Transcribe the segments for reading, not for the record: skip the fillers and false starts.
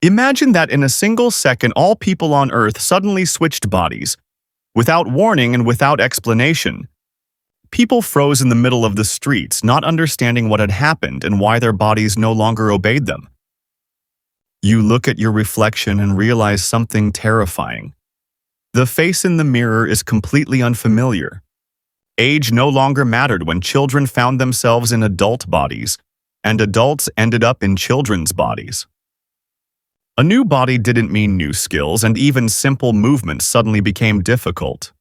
Imagine that in a single second all people on Earth suddenly switched bodies, without warning and without explanation. People froze in the middle of the streets, not understanding what had happened and why their bodies no longer obeyed them. You look at your reflection and realize something terrifying. The face in the mirror is completely unfamiliar. Age no longer mattered when children found themselves in adult bodies, and adults ended up in children's bodies. A new body didn't mean new skills, and even simple movements suddenly became difficult.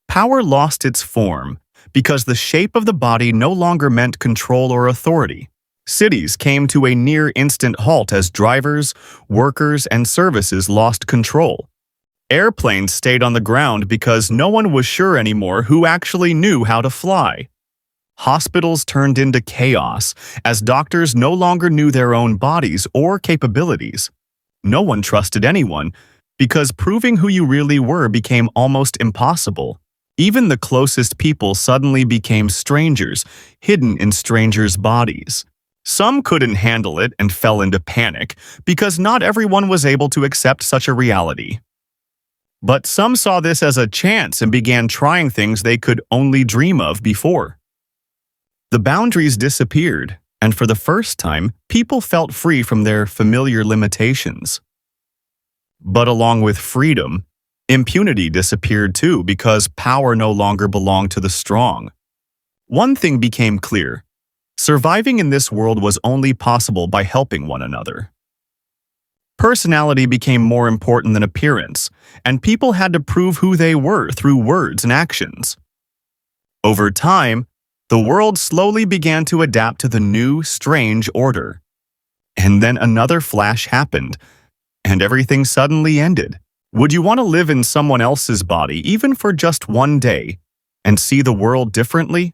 Power lost its form because the shape of the body no longer meant control or authority. Cities came to a near-instant halt as drivers, workers, and services lost control. Airplanes stayed on the ground because no one was sure anymore who actually knew how to fly. Hospitals turned into chaos as doctors no longer knew their own bodies or capabilities. No one trusted anyone because proving who you really were became almost impossible. Even the closest people suddenly became strangers, hidden in strangers' bodies. Some couldn't handle it and fell into panic because not everyone was able to accept such a reality. But some saw this as a chance and began trying things they could only dream of before. The boundaries disappeared, and for the first time, people felt free from their familiar limitations. But along with freedom, impunity disappeared too because power no longer belonged to the strong. One thing became clear: surviving in this world was only possible by helping one another. Personality became more important than appearance, and people had to prove who they were through words and actions. Over time, the world slowly began to adapt to the new, strange order. And then another flash happened, and everything suddenly ended. Would you want to live in someone else's body, even for just one day, and see the world differently?